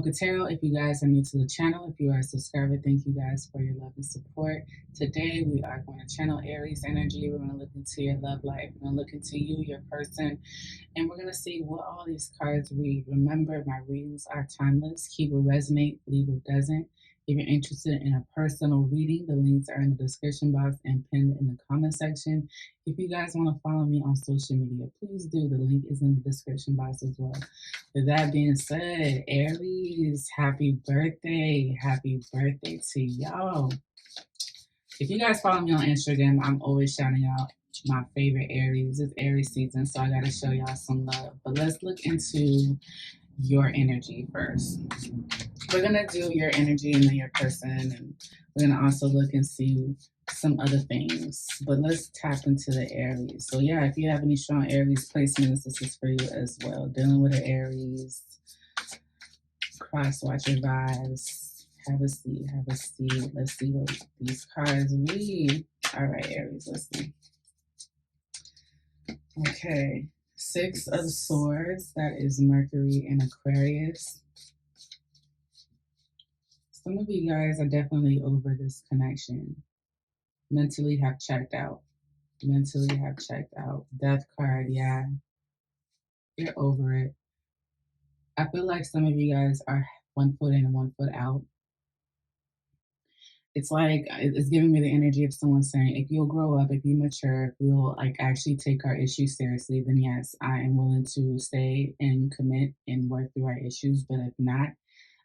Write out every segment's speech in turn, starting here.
Mocchaa. If you guys are new to the channel, if you are a subscriber, thank you guys for your love and support. Today we are going to channel Aries energy. We're going to look into your love life. We're going to look into you, your person, and we're going to see what all these cards read. Remember, my readings are timeless. Keep what resonate, leave what doesn't. If you're interested in a personal reading, the links are in the description box and pinned in the comment section. If you guys want to follow me on social media, please do. The link is in the description box as well. With that being said, Aries, happy birthday. Happy birthday to y'all. If you guys follow me on Instagram, I'm always shouting out my favorite Aries. It's Aries season, so I got to show y'all some love. But let's look into your energy first. We're going to do your energy and then your person, and we're going to also look and see some other things. But let's tap into the Aries. So yeah, if you have any strong Aries placements, this is for you as well. Dealing with an Aries, cross watch your vibes. Have a seat, have a seat. Let's see what these cards read. All right, Aries, let's see. Okay, Six of Swords. That is Mercury and Aquarius. Some of you guys are definitely over this connection. Mentally have checked out. Mentally have checked out. Death card, yeah. You're over it. I feel like some of you guys are 1 foot in and 1 foot out. It's like, it's giving me the energy of someone saying, if you'll grow up, if you mature, if we'll like actually take our issues seriously, then yes, I am willing to stay and commit and work through our issues. But if not,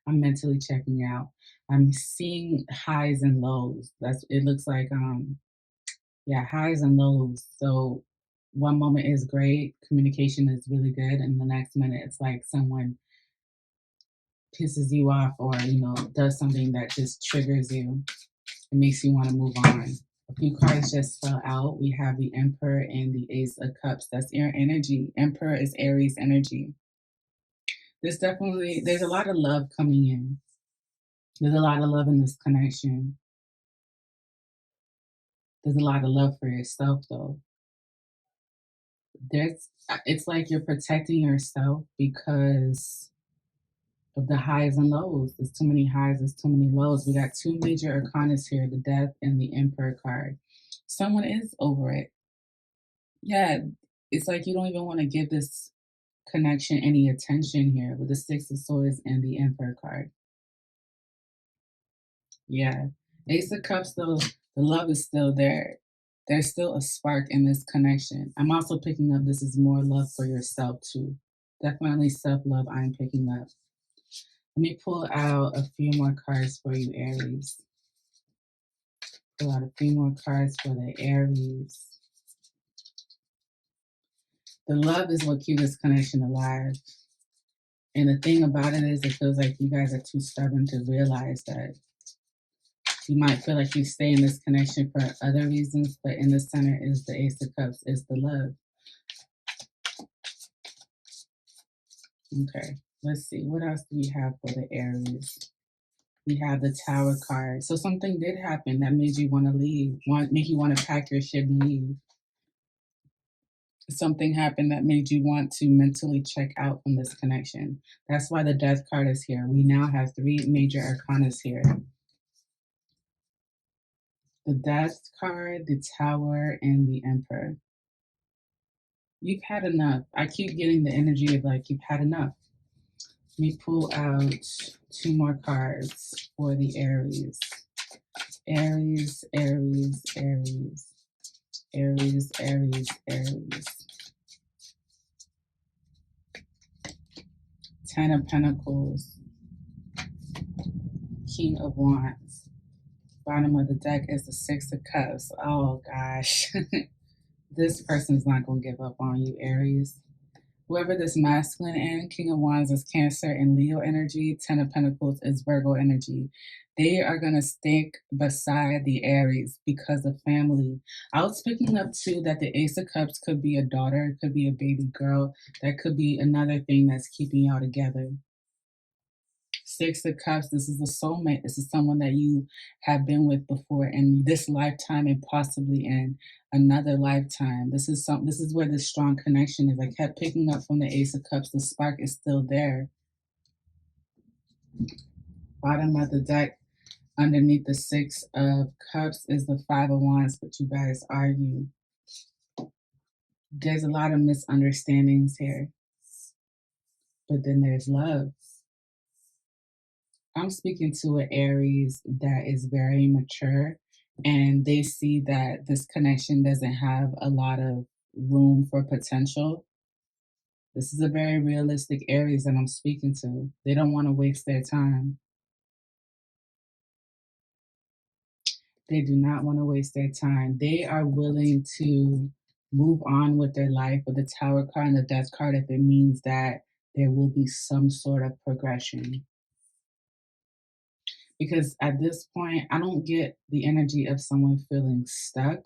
I'm mentally checking out. I'm seeing highs and lows. It looks like yeah, highs and lows. So one moment is great, communication is really good, and the next minute it's like someone pisses you off or does something that just triggers you. It makes you want to move on. A few cards just fell out. We have the Emperor and the Ace of Cups. That's your energy. Emperor is Aries energy. There's a lot of love coming in. There's a lot of love in this connection. There's a lot of love for yourself, though. It's like you're protecting yourself because of the highs and lows. There's too many highs, there's too many lows. We got two major arcanas here, the Death and the Emperor card. Someone is over it. Yeah, it's like you don't even want to give this connection any attention here with the Six of Swords and the Emperor card. Yeah. Ace of Cups, though, the love is still there. There's still a spark in this connection. I'm also picking up this is more love for yourself, too. Definitely self-love I'm picking up. Let me pull out a few more cards for you, Aries. Pull out a few more cards for the Aries. The love is what keeps this connection alive. And the thing about it is, it feels like you guys are too stubborn to realize that you might feel like you stay in this connection for other reasons, but in the center is the Ace of Cups, is the love. Okay, let's see. What else do we have for the Aries? We have the Tower card. So something did happen that made you want to leave, make you want to pack your shit and leave. Something happened that made you want to mentally check out from this connection. That's why the Death card is here. We now have three major arcanas here. The Death card, the Tower, and the Emperor. You've had enough. I keep getting the energy of like, you've had enough. Let me pull out two more cards for the Aries. Aries, Aries, Aries. Aries, Aries, Aries. Ten of Pentacles. King of Wands. Bottom of the deck is the Six of Cups. Oh gosh. This person's not going to give up on you, Aries. Whoever this masculine and King of Wands is Cancer and Leo energy. Ten of Pentacles is Virgo energy. They are going to stick beside the Aries because of family. I was picking up too that the Ace of Cups could be a daughter, could be a baby girl. That could be another thing that's keeping y'all together. Six of Cups, this is a soulmate. This is someone that you have been with before in this lifetime and possibly in another lifetime. This is where this strong connection is. I kept picking up from the Ace of Cups. The spark is still there. Bottom of the deck, underneath the Six of Cups, is the Five of Wands, but you guys argue. There's a lot of misunderstandings here, but then there's love. I'm speaking to an Aries that is very mature, and they see that this connection doesn't have a lot of room for potential. This is a very realistic Aries that I'm speaking to. They don't want to waste their time. They do not want to waste their time. They are willing to move on with their life with the Tower card and the Death card if it means that there will be some sort of progression. Because at this point, I don't get the energy of someone feeling stuck,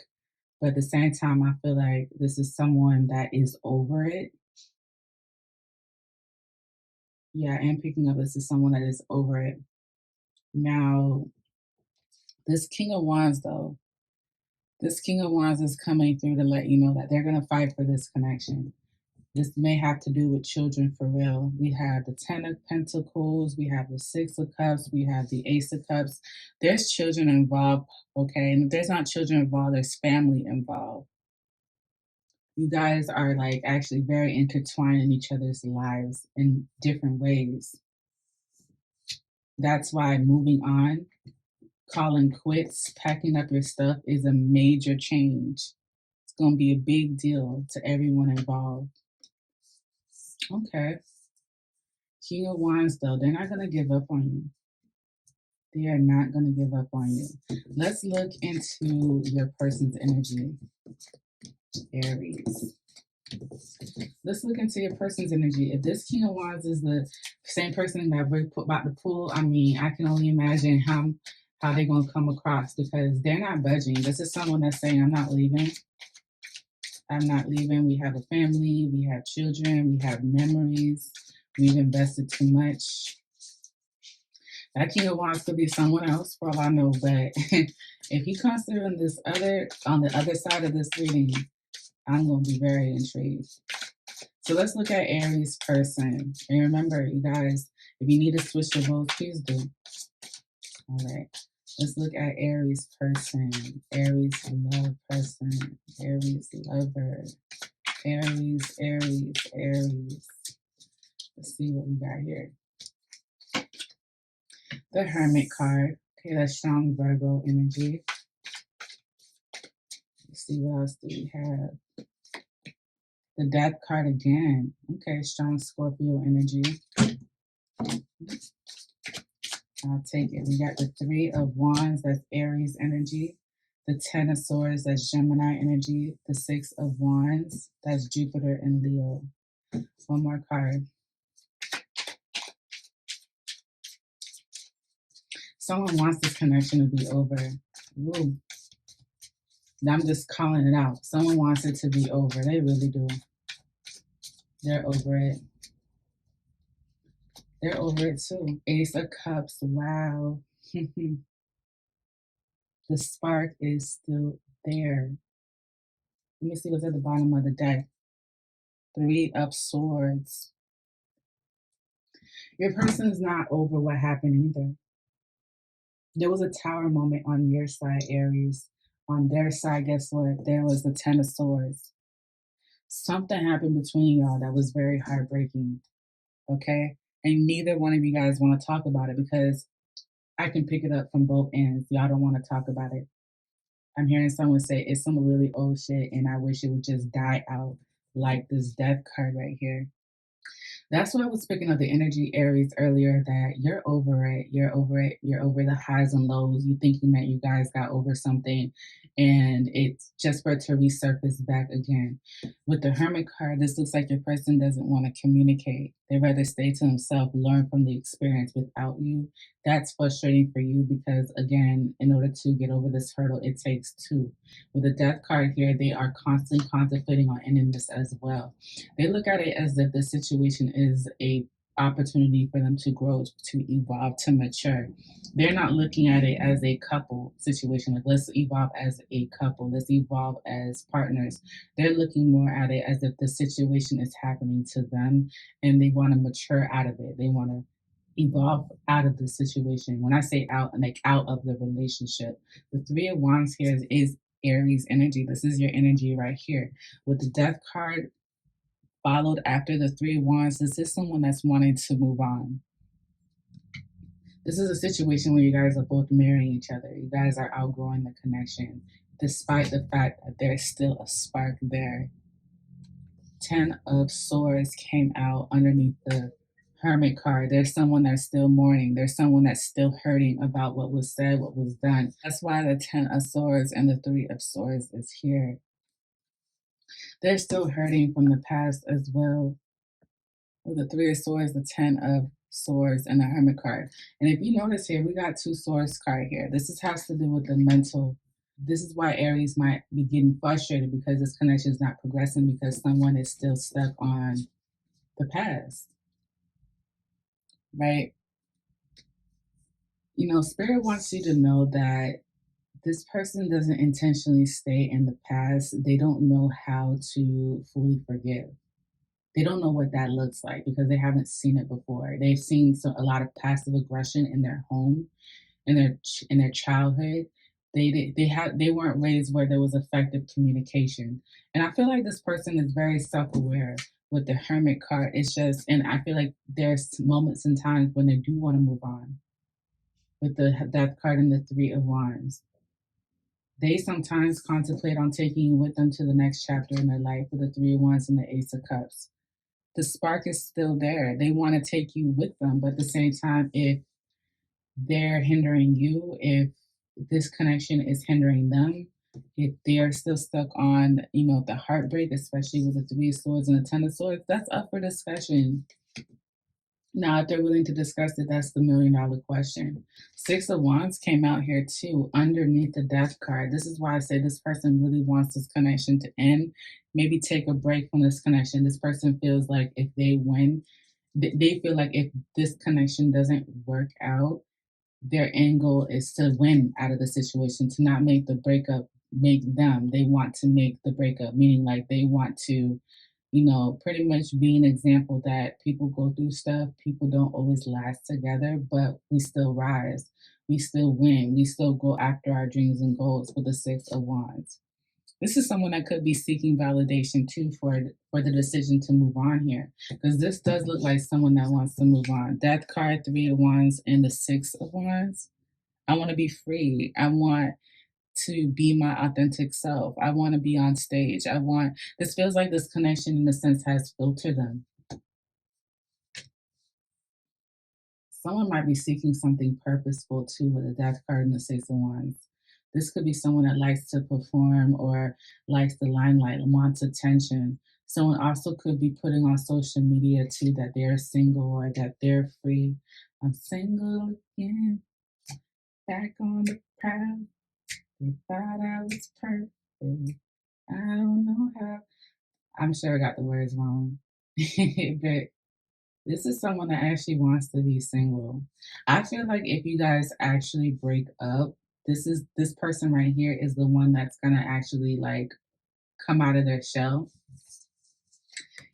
but at the same time, I feel like this is someone that is over it. Yeah, I am picking up this is someone that is over it. Now, this King of Wands, though, this King of Wands is coming through to let you know that they're going to fight for this connection. This may have to do with children for real. We have the Ten of Pentacles, we have the Six of Cups, we have the Ace of Cups. There's children involved, okay? And if there's not children involved, there's family involved. You guys are like actually very intertwined in each other's lives in different ways. That's why moving on, calling quits, packing up your stuff is a major change. It's going to be a big deal to everyone involved. Okay. King of Wands, though, they're not going to give up on you. They are not going to give up on you. Let's look into your person's energy, Aries. Let's look into your person's energy. If this King of Wands is the same person that we put about the pool, I mean, I can only imagine how they're going to come across, because they're not budging. This is someone that's saying, I'm not leaving. I'm not leaving. We have a family. We have children. We have memories. We've invested too much. That King of Wands could be someone else for all I know, but if he comes through on the other side of this reading, I'm going to be very intrigued. So let's look at Aries person. And remember, you guys, if you need to switch the roles, please do. All right. Let's look at Aries person. Aries love person. Aries lover. Aries, Aries, Aries. Let's see what we got here. The Hermit card. Okay, that's strong Virgo energy. Let's see what else do we have. The Death card again. Okay, strong Scorpio energy. I'll take it. We got the Three of Wands, that's Aries energy. The Ten of Swords, that's Gemini energy. The Six of Wands, that's Jupiter and Leo. One more card. Someone wants this connection to be over. Ooh. I'm just calling it out. Someone wants it to be over. They really do. They're over it. They're over it too. Ace of Cups. Wow. The spark is still there. Let me see what's at the bottom of the deck. Three of Swords. Your person is not over what happened either. There was a tower moment on your side, Aries. On their side, guess what? There was the Ten of Swords. Something happened between y'all that was very heartbreaking. Okay? And neither one of you guys want to talk about it, because I can pick it up from both ends. Y'all don't want to talk about it. I'm hearing someone say it's some really old shit and I wish it would just die out, like this Death card right here. That's why I was speaking of the energy, Aries, earlier, that you're over it. You're over it. You're over the highs and lows. You thinking that you guys got over something and it's just for it to resurface back again. With the Hermit card, this looks like your person doesn't want to communicate. They rather stay to themselves, learn from the experience without you. That's frustrating for you because, again, in order to get over this hurdle, it takes two. With the Death card here, they are constantly contemplating on ending this as well. They look at it as if the situation is a opportunity for them to grow, to evolve, to mature. They're not looking at it as a couple situation, like let's evolve as a couple, let's evolve as partners. They're looking more at it as if the situation is happening to them and they want to mature out of it. They want to evolve out of the situation. When I say out, like out of the relationship, the Three of Wands here is Aries energy. This is your energy right here. With the Death card followed after the Three of Wands, this is someone that's wanting to move on. This is a situation where you guys are both marrying each other. You guys are outgrowing the connection, despite the fact that there's still a spark there. 10 of Swords came out underneath the Hermit card. There's someone that's still mourning. There's someone that's still hurting about what was said, what was done. That's why the 10 of Swords and the 3 of Swords is here. They're still hurting from the past as well. With the 3 of Swords, the 10 of Swords, and the Hermit card. And if you notice here, we got 2 Swords card here. This has to do with the mental. This is why Aries might be getting frustrated because this connection is not progressing because someone is still stuck on the past, right? You know, Spirit wants you to know that this person doesn't intentionally stay in the past. They don't know how to fully forgive. They don't know what that looks like because they haven't seen it before. They've seen a lot of passive aggression in their home, in their childhood. They weren't raised where there was effective communication, and I feel like this person is very self-aware. With the Hermit card, it's just, and I feel like there's moments and times when they do want to move on. With the Death card and the 3 of Wands, they sometimes contemplate on taking you with them to the next chapter in their life. With the 3 of Wands and the Ace of Cups, the spark is still there. They want to take you with them, but at the same time, if they're hindering you, if this connection is hindering them, if they're still stuck on, you know, the heartbreak, especially with the 3 of Swords and the 10 of Swords, that's up for discussion. Now, if they're willing to discuss it, that's the $1,000,000 question. 6 of Wands came out here too, underneath the Death card. This is why I say this person really wants this connection to end. Maybe take a break from this connection. This person feels like if they win, they feel like if this connection doesn't work out, their end goal is to win out of the situation, to not make the breakup make them. They want to make the breakup, meaning like they want to, you know, pretty much be an example that people go through stuff. People don't always last together, but we still rise. We still win. We still go after our dreams and goals with the 6 of Wands. This is someone that could be seeking validation too for the decision to move on here, because this does look like someone that wants to move on. Death card, 3 of Wands, and the 6 of Wands. I want to be free. I want to be my authentic self. I want to be on stage. This feels like this connection in a sense has filtered them. Someone might be seeking something purposeful too with the Death card and the 6 of Wands. This could be someone that likes to perform or likes the limelight, wants attention. Someone also could be putting on social media too that they're single or that they're free. I'm single again, back on the prowl. They thought I was perfect. I don't know how. I'm sure I got the words wrong. But this is someone that actually wants to be single. I feel like if you guys actually break up, this person right here is the one that's gonna actually like come out of their shell.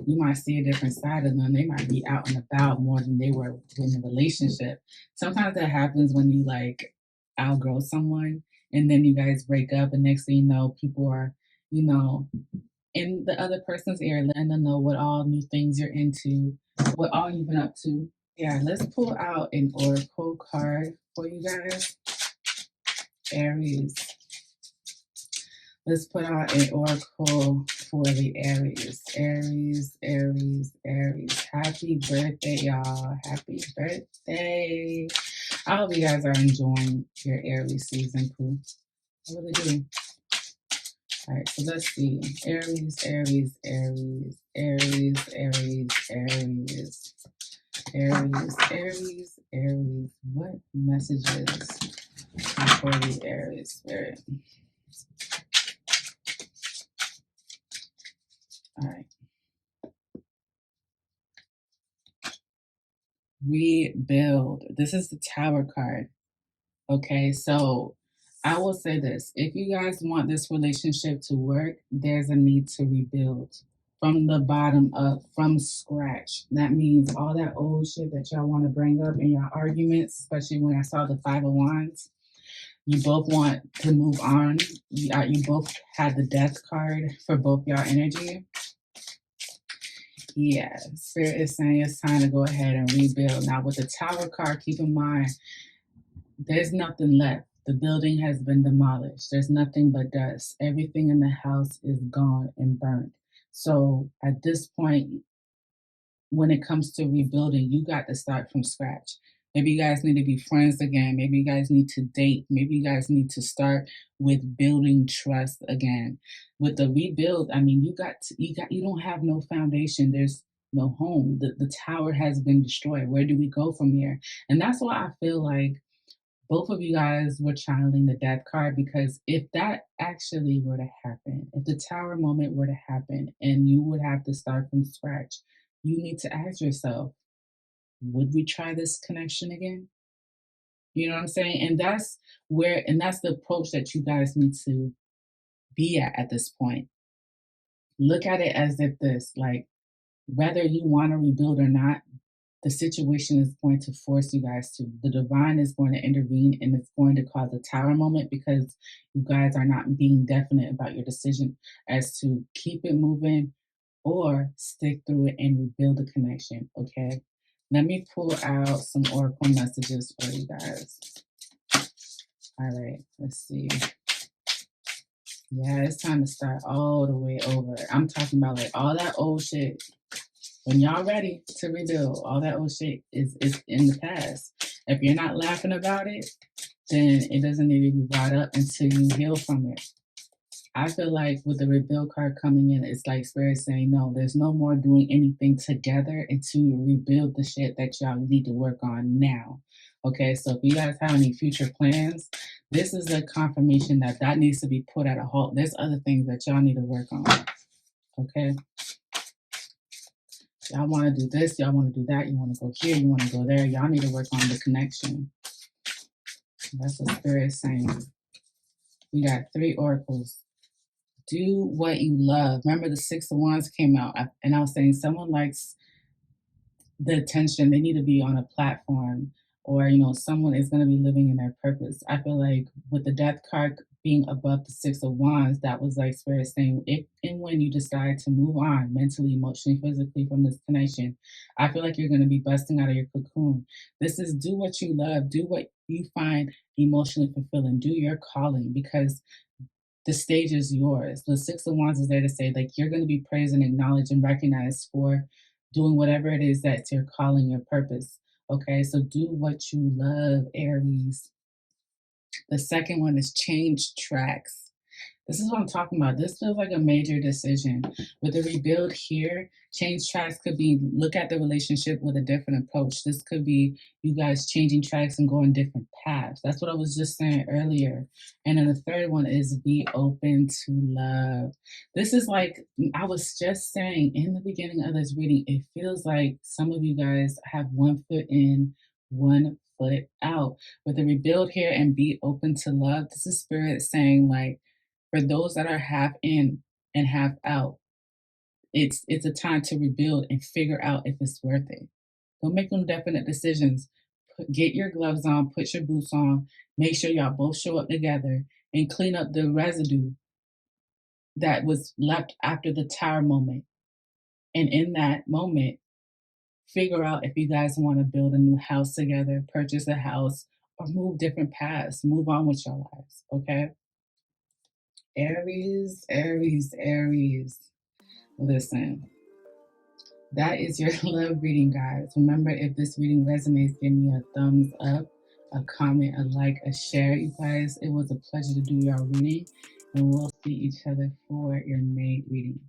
You might see a different side of them. They might be out and about more than they were in a relationship. Sometimes that happens when you like outgrow someone and then you guys break up, and next thing you know, people are, you know, in the other person's ear, letting them know what all new things you're into, what all you've been up to. Yeah, let's pull out an oracle card for you guys. Aries. Let's put out an oracle for the Aries. Aries, Aries, Aries. Happy birthday, y'all. Happy birthday. I hope you guys are enjoying your Aries season, poo. I really do. All right, so let's see. Aries, Aries, Aries, Aries, Aries, Aries, Aries, Aries, Aries. What messages for the Aries spirit? All right. Rebuild. This is the Tower card. Okay, so I will say this. If you guys want this relationship to work, there's a need to rebuild. from the bottom up, from scratch. That means all that old shit that y'all want to bring up in your arguments, especially when I saw the Five of Wands. You both want to move on. You both had the Death card for both y'all energy. Yeah, Spirit is saying it's time to go ahead and rebuild. Now with the Tower card, keep in mind, there's nothing left. The building has been demolished. There's nothing but dust. Everything in the house is gone and burnt. So at this point, when it comes to rebuilding, you got to start from scratch. Maybe you guys need to be friends again. Maybe you guys need to date. Maybe you guys need to start with building trust again. With the rebuild, I mean, you don't have no foundation. There's no home. The tower has been destroyed. Where do we go from here? And that's why I feel like both of you guys were channeling the Death card, because if that actually were to happen, if the Tower moment were to happen and you would have to start from scratch, you need to ask yourself, would we try this connection again? You know what I'm saying? And that's the approach that you guys need to be at this point. Look at it as if this, like, whether you want to rebuild or not, the situation is going to force you guys to. The divine is going to intervene, and it's going to cause a Tower moment, because you guys are not being definite about your decision as to keep it moving or stick through it and rebuild the connection. Okay, let me pull out some oracle messages for you guys. All right, let's see. Yeah, it's time to start all the way over. I'm talking about like all that old shit. When y'all ready to rebuild, all that old shit is in the past. If you're not laughing about it, then it doesn't need to be brought up until you heal from it. I feel like with the rebuild card coming in, it's like Spirit saying, no, there's no more doing anything together until you rebuild the shit that y'all need to work on now. Okay, so if you guys have any future plans, this is a confirmation that that needs to be put at a halt. There's other things that y'all need to work on. Okay. Y'all want to do this, y'all want to do that, you want to go here, you want to go there. Y'all need to work on the connection. That's what Spirit is saying. We got 3 oracles. Do what you love. Remember the 6 of Wands came out, and I was saying someone likes the attention. They need to be on a platform, or someone is going to be living in their purpose. I feel like with the Death card being above the 6 of Wands, that was like Spirit saying, if and when you decide to move on mentally, emotionally, physically from this connection, I feel like you're going to be busting out of your cocoon. This is do what you love, do what you find emotionally fulfilling, do your calling, because the stage is yours. The 6 of Wands is there to say, like, you're going to be praised and acknowledged and recognized for doing whatever it is that's your calling, your purpose. Okay, so do what you love, Aries. The second one is change tracks. This is what I'm talking about. This feels like a major decision. With the rebuild here, change tracks could be look at the relationship with a different approach. This could be you guys changing tracks and going different paths. That's what I was just saying earlier. And then the third one is be open to love. This is like I was just saying in the beginning of this reading, it feels like some of you guys have one foot in, one foot out. With the rebuild here and be open to love, this is Spirit saying, like, for those that are half in and half out, it's a time to rebuild and figure out if it's worth it. Don't make them definite decisions. Get your gloves on, put your boots on, make sure y'all both show up together and clean up the residue that was left after the Tower moment. And in that moment, figure out if you guys want to build a new house together, purchase a house, or move different paths, move on with your lives, okay? Aries, Aries, Aries. Listen, that is your love reading, guys. Remember, if this reading resonates, give me a thumbs up, a comment, a like, a share. You guys, it was a pleasure to do your reading, and we'll see each other for your May reading.